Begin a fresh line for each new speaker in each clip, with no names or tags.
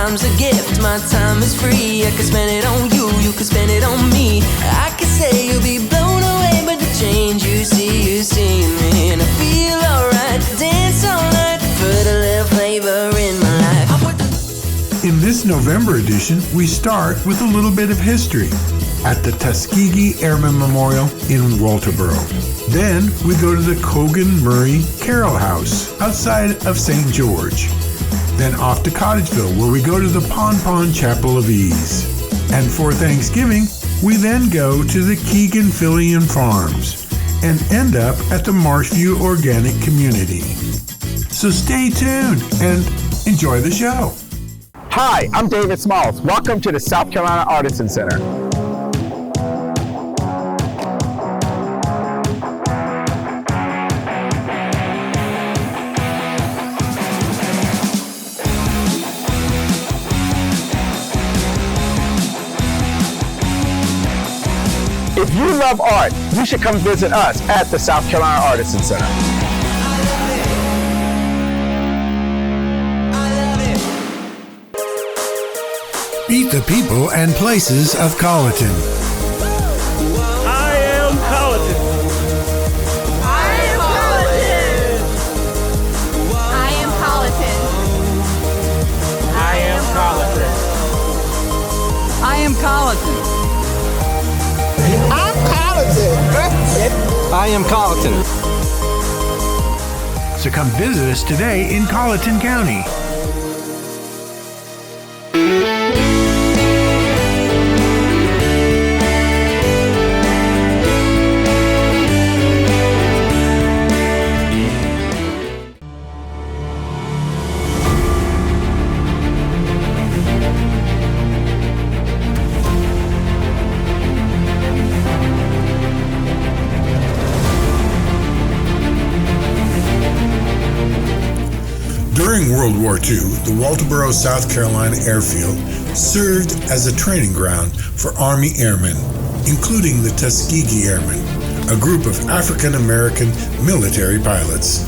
time's a gift, my time is free. I could spend it on you, you could spend it on me. I could say you'll be blown away, but the change you see me. And I feel alright, dance all night, put a little flavor in my life.
In this November edition, we start with a little bit of history at the Tuskegee Airmen Memorial in Walterboro. Then we go to the Koger-Murray-Carrol House outside of St. George. Then off to Cottageville, where we go to the Pon Pon Chapel of Ease. And for Thanksgiving, we then go to the Keegan-Filian Farms and end up at the Marshview Organic Community. So stay tuned and enjoy the show.
Hi, I'm David Smalls. Welcome to the South Carolina Artisan Center. If you love art, you should come visit us at the South Carolina Artisan Center.
Meet the people and places of Colleton.
I am Colleton.
I am Colleton. I am Colleton.
I am Colleton.
I am Colleton.
I'm Colleton.
I am Colleton.
So come visit us today in Colleton County. During World War II, the Walterboro, South Carolina airfield served as a training ground for Army airmen, including the Tuskegee Airmen, a group of African American military pilots.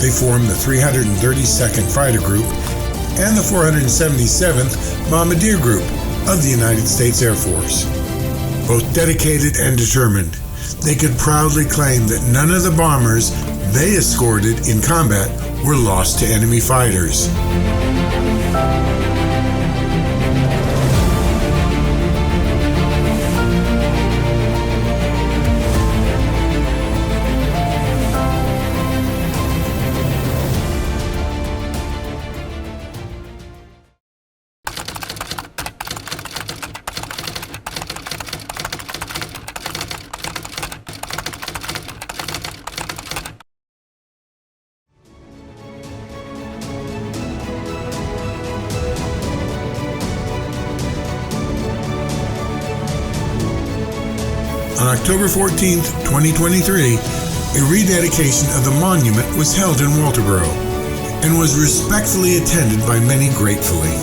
They formed the 332nd Fighter Group and the 477th Bombardier Group of the United States Air Force. Both dedicated and determined, they could proudly claim that none of the bombers they escorted in combat were lost to enemy fighters. On October 14, 2023, a rededication of the monument was held in Walterboro and was respectfully attended by many gratefully.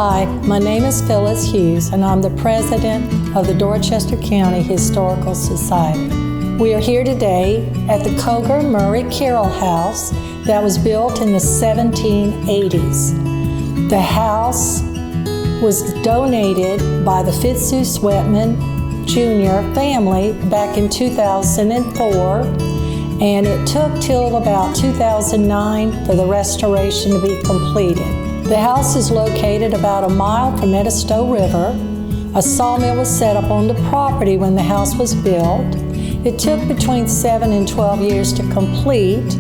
Hi, my name is Phyllis Hughes, and I'm the president of the Dorchester County Historical Society. We are here today at the Koger-Murray-Carrol house that was built in the 1780s. The house was donated by the Fitzhugh-Swetman Jr. family back in 2004, and it took till about 2009 for the restoration to be completed. The house is located about a mile from Edisto River. A sawmill was set up on the property when the house was built. It took between 7 and 12 years to complete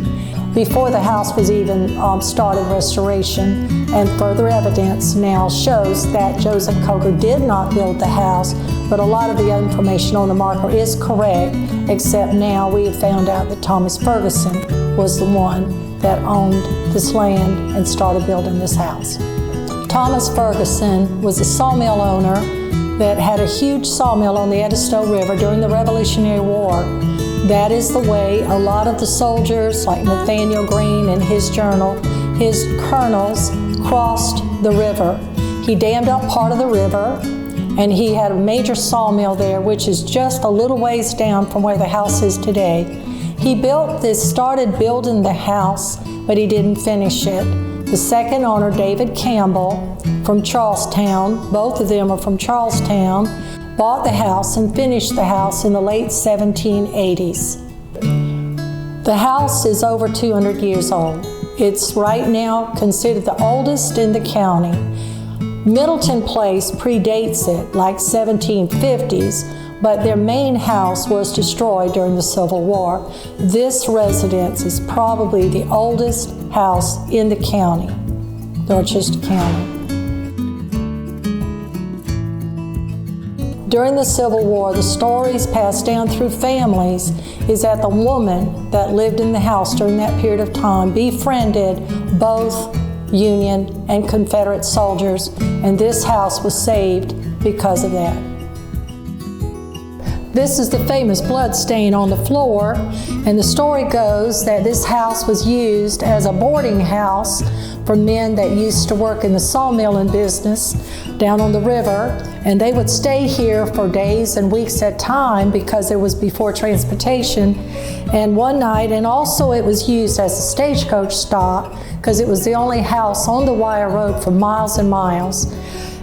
before the house was even started restoration, and further evidence now shows that Joseph Koger did not build the house, but a lot of the information on the marker is correct, except now we have found out that Thomas Ferguson was the one that owned this land and started building this house. Thomas Ferguson was a sawmill owner that had a huge sawmill on the Edisto River during the Revolutionary War. That is the way a lot of the soldiers, like Nathaniel Greene in his journal, his colonels crossed the river. He dammed up part of the river, and he had a major sawmill there, which is just a little ways down from where the house is today. He started building the house, but he didn't finish it. The second owner, David Campbell, from Charlestown, both of them are from Charlestown, bought the house and finished the house in the late 1780s. The house is over 200 years old. It's right now considered the oldest in the county. Middleton Place predates it, like 1750s, but their main house was destroyed during the Civil War. This residence is probably the oldest house in the county, Dorchester County. During the Civil War, the stories passed down through families is that the woman that lived in the house during that period of time befriended both Union and Confederate soldiers, and this house was saved because of that. This is the famous blood stain on the floor, and the story goes that this house was used as a boarding house for men that used to work in the sawmilling business down on the river, and they would stay here for days and weeks at a time because it was before transportation. And one night, and also it was used as a stagecoach stop because it was the only house on the wire road for miles and miles.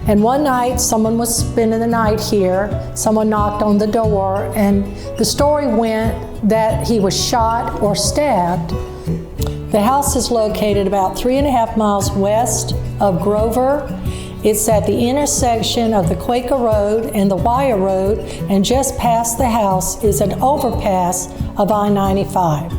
And one night, someone was spending the night here. Someone knocked on the door, and the story went that he was shot or stabbed. The house is located about 3.5 miles west of Grover. It's at the intersection of the Quaker Road and the Wire Road, and just past the house is an overpass of I-95.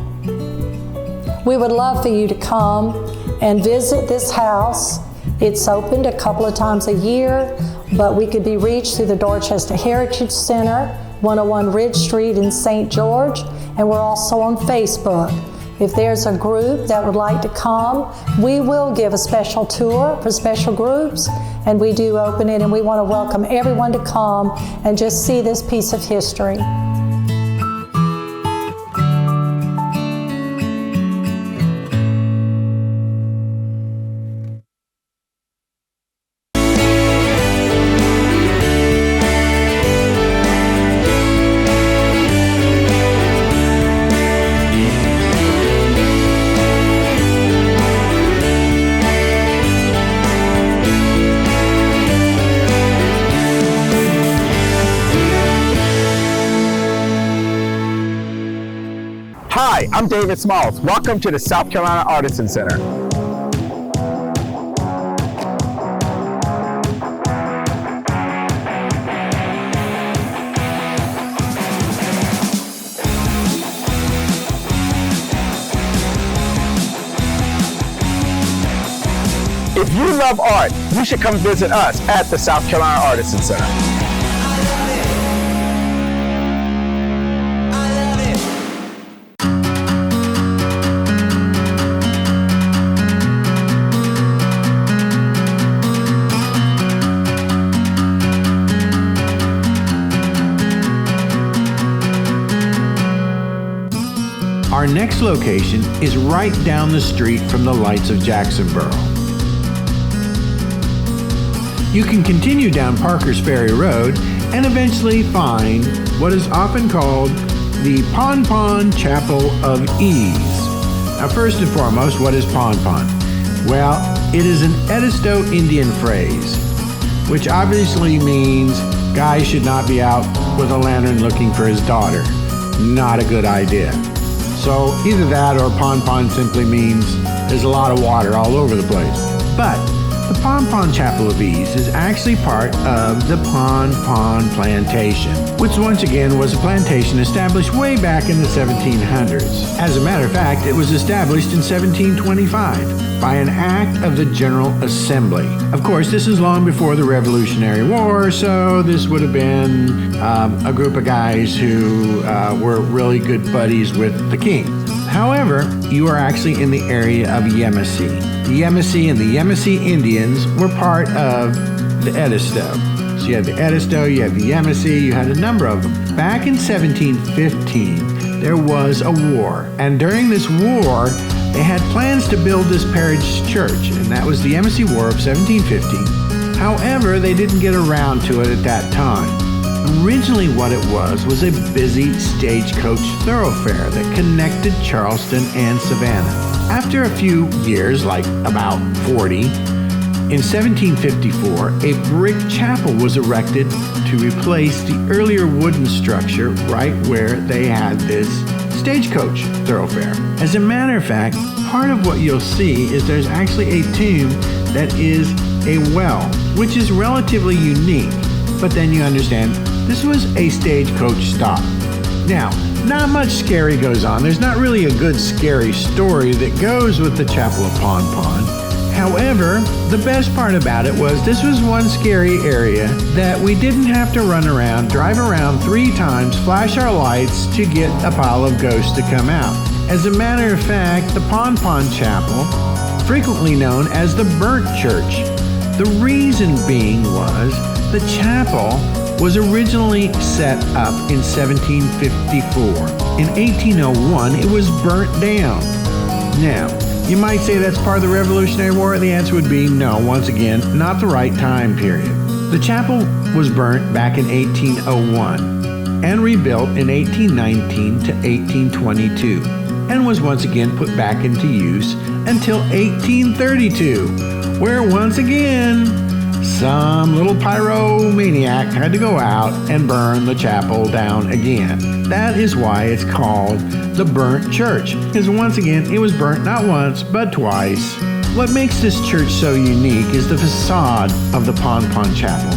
We would love for you to come and visit this house. It's opened a couple of times a year, but we could be reached through the Dorchester Heritage Center, 101 Ridge Street in St. George, and we're also on Facebook. If there's a group that would like to come, we will give a special tour for special groups, and we do open it, and we want to welcome everyone to come and just see this piece of history.
Hi, I'm David Smalls. Welcome to the South Carolina Artisan Center. If you love art, you should come visit us at the South Carolina Artisan Center.
Our next location is right down the street from the lights of Jacksonboro. You can continue down Parker's Ferry Road and eventually find what is often called the Pon Pon Chapel of Ease. Now, first and foremost, what is Pon Pon? Well, it is an Edisto Indian phrase, which obviously means guys should not be out with a lantern looking for his daughter. Not a good idea. So either that or Pon Pon simply means there's a lot of water all over the place. But the Pon Pon Chapel of Ease is actually part of the Pon Pon Plantation, which once again was a plantation established way back in the 1700s. As a matter of fact, it was established in 1725 by an act of the General Assembly. Of course, this is long before the Revolutionary War, so this would have been a group of guys who were really good buddies with the king. However, you are actually in the area of Yamasee. The Yamasee and the Yamasee Indians were part of the Edisto. So you had the Edisto, you had the Yamasee, you had a number of them. Back in 1715, there was a war. And during this war, they had plans to build this parish church, and that was the Yamasee War of 1715. However, they didn't get around to it at that time. Originally what it was a busy stagecoach thoroughfare that connected Charleston and Savannah. After a few years, like about 40, in 1754, a brick chapel was erected to replace the earlier wooden structure right where they had this stagecoach thoroughfare. As a matter of fact, part of what you'll see is there's actually a tomb that is a well, which is relatively unique. But then you understand, this was a stagecoach stop. Now, not much scary goes on. There's not really a good scary story that goes with the Chapel of Pon Pon. However, the best part about it was this was one scary area that we didn't have to run around, drive around 3 times, flash our lights to get a pile of ghosts to come out. As a matter of fact, the Pon Pon Chapel, frequently known as the Burnt Church. The reason being was the chapel was originally set up in 1754. In 1801, it was burnt down. Now, you might say that's part of the Revolutionary War. The answer would be no, once again, not the right time period. The chapel was burnt back in 1801 and rebuilt in 1819 to 1822 and was once again put back into use until 1832, where once again, some little pyromaniac had to go out and burn the chapel down again. That is why it's called the Burnt Church, because once again, it was burnt not once, but twice. What makes this church so unique is the facade of the Pon Pon Chapel.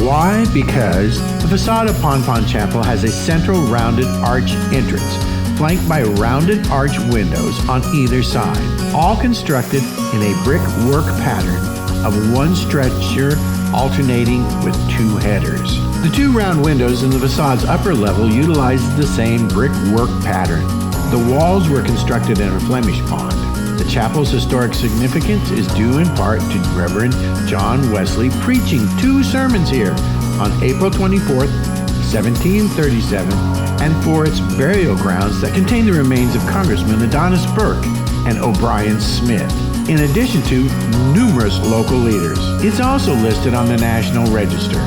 Why? Because the facade of Pon Pon Chapel has a central rounded arch entrance, flanked by rounded arch windows on either side, all constructed in a brick work pattern of one structure alternating with 2 headers. The 2 round windows in the facade's upper level utilized the same brick work pattern. The walls were constructed in a Flemish pond. The chapel's historic significance is due in part to Reverend John Wesley preaching 2 sermons here on April 24th, 1737, and for its burial grounds that contain the remains of Congressman Adonis Burke and O'Brien Smith, in addition to numerous local leaders. It's also listed on the National Register.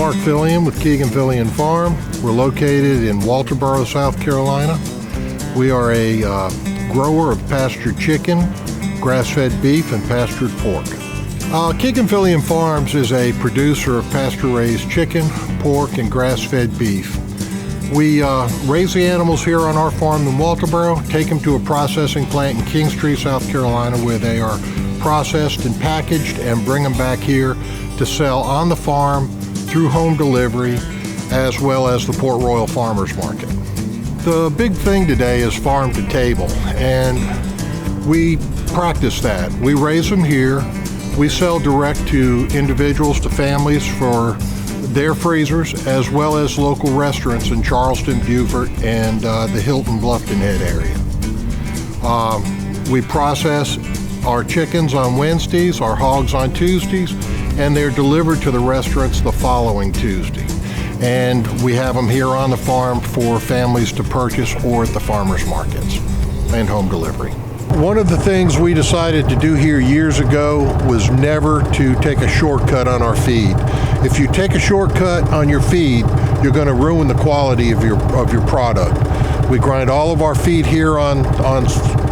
Mark Fillion with Keegan-Filian Farm. We're located in Walterboro, South Carolina. We are a grower of pastured chicken, grass-fed beef, and pastured pork. Keegan-Filian Farms is a producer of pasture-raised chicken, pork, and grass-fed beef. We raise the animals here on our farm in Walterboro, take them to a processing plant in Kingstree, South Carolina, where they are processed and packaged, and bring them back here to sell on the farm through home delivery, as well as the Port Royal Farmers Market. The big thing today is farm to table, and we practice that. We raise them here. We sell direct to individuals, to families for their freezers, as well as local restaurants in Charleston, Beaufort, and the Hilton Bluffton Head area. We process our chickens on Wednesdays, our hogs on Tuesdays, and they're delivered to the restaurants the following Tuesday. And we have them here on the farm for families to purchase or at the farmers markets and home delivery. One of the things we decided to do here years ago was never to take a shortcut on our feed. If you take a shortcut on your feed, you're going to ruin the quality of your product. We grind all of our feed here on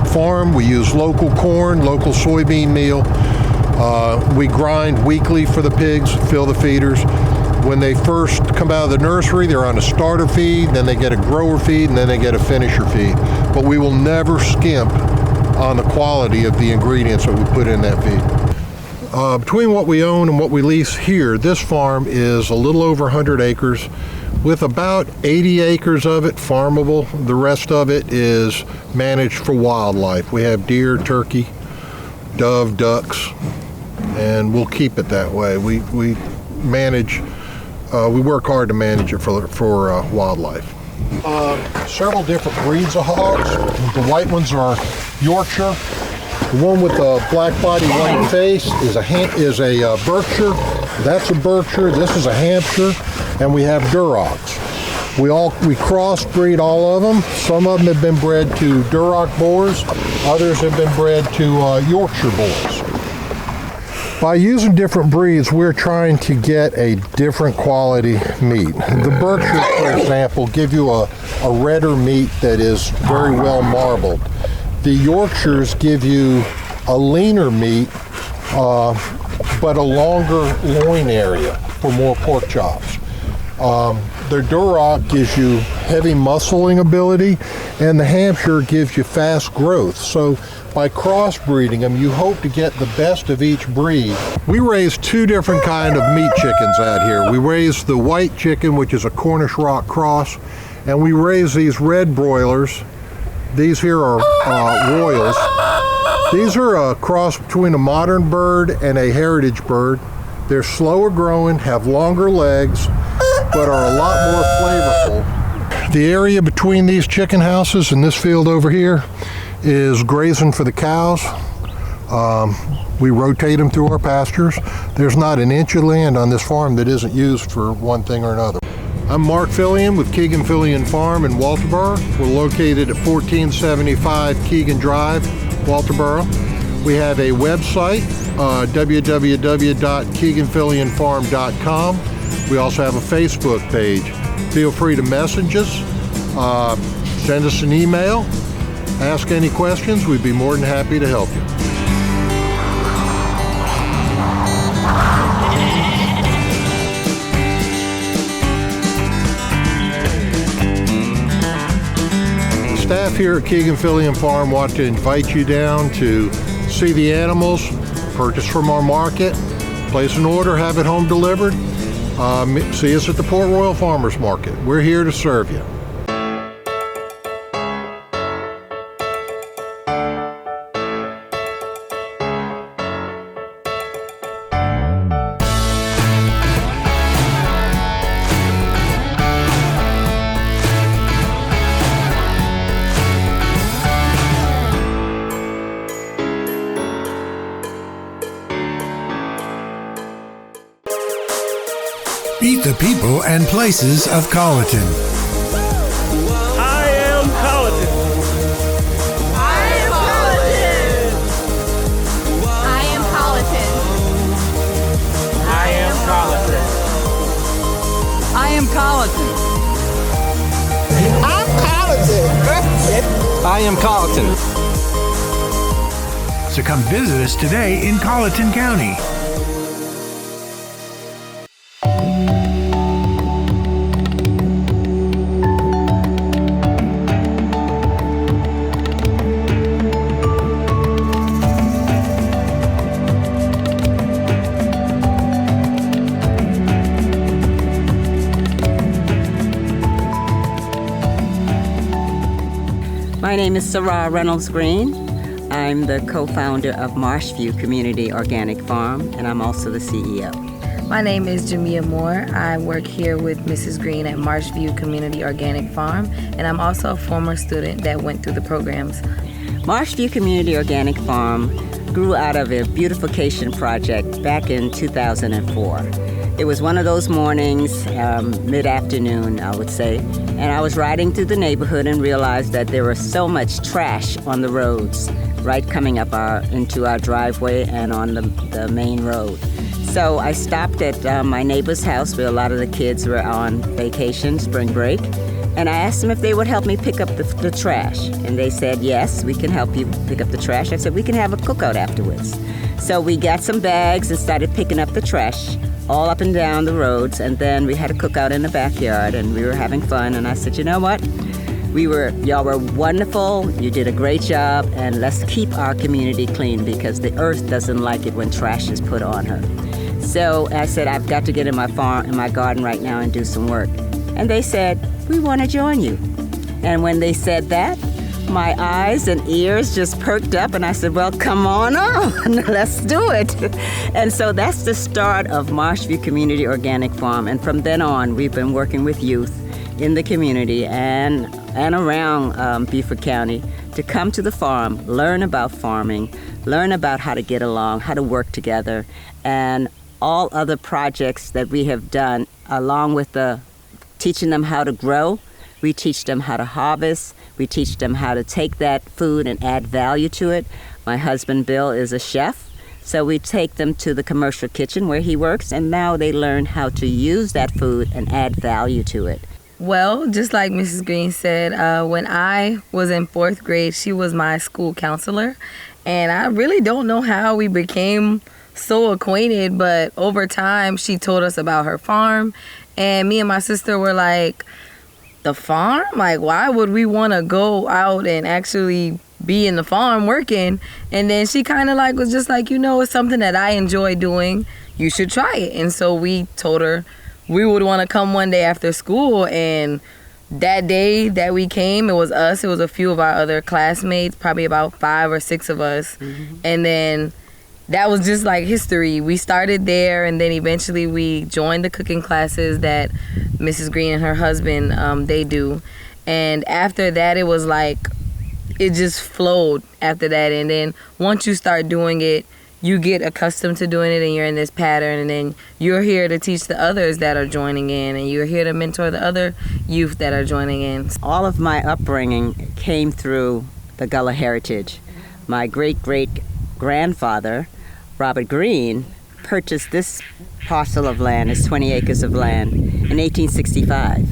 farm. We use local corn, local soybean meal. We grind weekly for the pigs, fill the feeders. When they first come out of the nursery, they're on a starter feed, then they get a grower feed, and then they get a finisher feed. But we will never skimp on the quality of the ingredients that we put in that feed. Between what we own and what we lease here, this farm is a little over 100 acres, with about 80 acres of it farmable. The rest of it is managed for wildlife. We have deer, turkey, dove, ducks, and we'll keep it that way. We work hard to manage it for wildlife. Several different breeds of hogs. The white ones are Yorkshire. The one with the black body, white face is a Berkshire. That's a Berkshire. This is a Hampshire, and we have Durocs. We crossbreed all of them. Some of them have been bred to Duroc boars. Others have been bred to Yorkshire boars. By using different breeds, we're trying to get a different quality meat. The Berkshires, for example, give you a redder meat that is very well marbled. The Yorkshires give you a leaner meat, but a longer loin area for more pork chops. The Duroc gives you heavy muscling ability, and the Hampshire gives you fast growth. So by crossbreeding them, you hope to get the best of each breed. We raise two different kind of meat chickens out here. We raise the white chicken, which is a Cornish rock cross, and we raise these red broilers. These here are Royals. These are a cross between a modern bird and a heritage bird. They're slower growing, have longer legs, but are a lot more flavorful. The area between these chicken houses and this field over here is grazing for the cows. We rotate them through our pastures. There's not an inch of land on this farm that isn't used for one thing or another. I'm Mark Fillion with Keegan-Filian Farm in Walterboro. We're located at 1475 Keegan Drive, Walterboro. We have a website, www.keeganfilianfarm.com. We also have a Facebook page. Feel free to message us, send us an email, ask any questions. We'd be more than happy to help you. Staff here at Keegan-Filian Farm want to invite you down to see the animals, purchase from our market, place an order, have it home delivered. See us at the Port Royal Farmers Market. We're here to serve you.
Meet the people and places of Colleton.
I am Colleton.
I am Colleton. I am Colleton.
I am Colleton.
I am Colleton.
So come visit us today in Colleton County.
My name is Sarah Reynolds Green. I'm the co-founder of Marshview Community Organic Farm, and I'm also the CEO.
My name is Jamia Moore. I work here with Mrs. Green at Marshview Community Organic Farm, and I'm also a former student that went through the programs.
Marshview Community Organic Farm grew out of a beautification project back in 2004. It was one of those mornings, mid-afternoon, I would say, and I was riding through the neighborhood and realized that there was so much trash on the roads, right coming up into our driveway and on the main road. So I stopped at my neighbor's house where a lot of the kids were on vacation, spring break, and I asked them if they would help me pick up the trash. And they said, yes, we can help you pick up the trash. I said, we can have a cookout afterwards. So we got some bags and started picking up the trash all up and down the roads, and then we had a cookout in the backyard, and we were having fun, and I said, you know what? Y'all were wonderful, you did a great job, and let's keep our community clean because the earth doesn't like it when trash is put on her. So I said, I've got to get in my garden right now and do some work. And they said, we want to join you. And when they said that, my eyes and ears just perked up, and I said, well, come on, let's do it. And so that's the start of Marshview Community Organic Farm. And from then on, we've been working with youth in the community and around Beaufort County to come to the farm, learn about farming, learn about how to get along, how to work together, and all other projects that we have done, along with teaching them how to grow. We teach them how to harvest. We teach them how to take that food and add value to it. My husband, Bill, is a chef, so we take them to the commercial kitchen where he works, and now they learn how to use that food and add value to it.
Well, just like Mrs. Green said, when I was in 4th grade, she was my school counselor, and I really don't know how we became so acquainted, but over time, she told us about her farm, and me and my sister were like, the farm? Like, why would we want to go out and actually be in the farm working? And then she kind of was just like, it's something that I enjoy doing. You should try it. And so we told her we would want to come one day after school. And that day that we came, it was us. It was a few of our other classmates, probably about 5 or 6 of us. Mm-hmm. And then that was just like history. We started there, and then eventually we joined the cooking classes that Mrs. Green and her husband, they do. And after that, it was like, it just flowed after that. And then once you start doing it, you get accustomed to doing it, and you're in this pattern, and then you're here to teach the others that are joining in, and you're here to mentor the other youth that are joining in.
All of my upbringing came through the Gullah heritage. My great-great-grandfather, Robert Green, purchased this parcel of land, it's 20 acres of land, in 1865.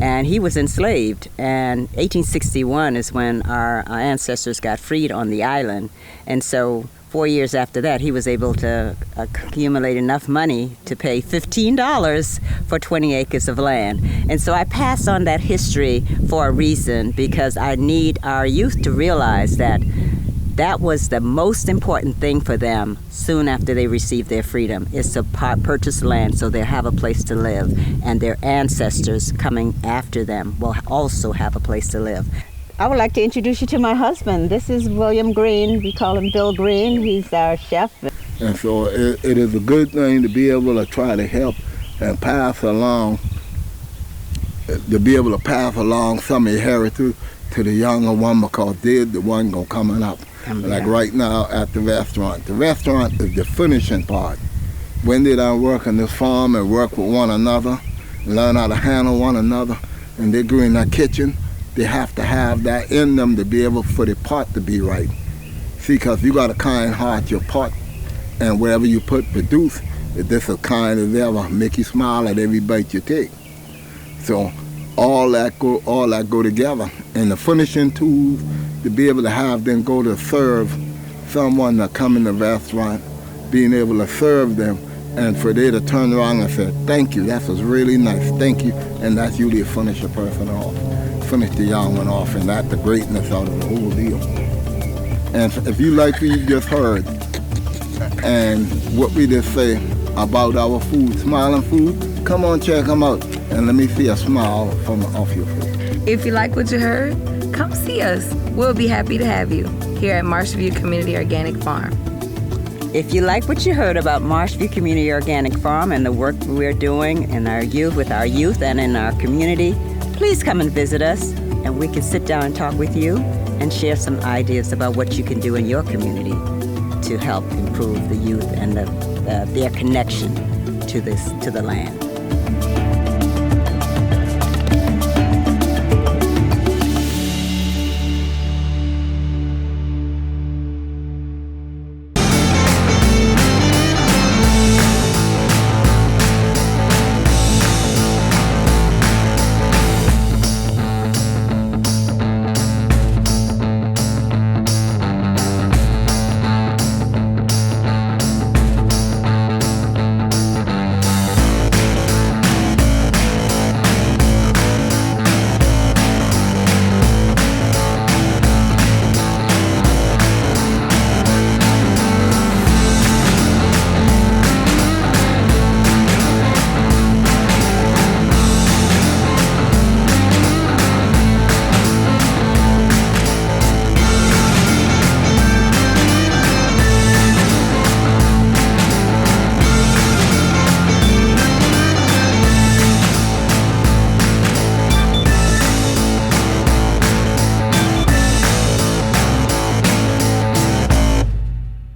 And he was enslaved, and 1861 is when our ancestors got freed on the island. And so 4 years after that, he was able to accumulate enough money to pay $15 for 20 acres of land. And so I pass on that history for a reason, because I need our youth to realize that that was the most important thing for them soon after they received their freedom, is to purchase land so they have a place to live, and their ancestors coming after them will also have a place to live. I would like to introduce you to my husband. This is William Green. We call him Bill Green. He's our chef.
And so it is a good thing to be able to try to help and pass along, some of your heritage to the younger one, because they're the one going coming up. Like right now at the restaurant. The restaurant is the finishing part. When they don't work on this farm and work with one another, learn how to handle one another, and they go in that kitchen, they have to have that in them to be able for the pot to be right. See, because you got a kind heart, your pot, and wherever you produce, this is kind as ever, make you smile at every bite you take. So all that go together, and the finishing tools to be able to have them go to serve someone that come in the restaurant, being able to serve them, and for they to turn around and say, thank you, that was really nice, thank you, and that's usually finish a person off, finish the young one off, and that's the greatness out of the whole deal. And if you like what you just heard, and what we just say about our food, smiling food, come on, check them out, and let me see a smile from off your face.
If you like what you heard, come see us. We'll be happy to have you here at Marshview Community Organic Farm.
If you like what you heard about Marshview Community Organic Farm and the work we're doing in our youth, with our youth and in our community, please come and visit us, and we can sit down and talk with you and share some ideas about what you can do in your community to help improve the youth and their connection to the land.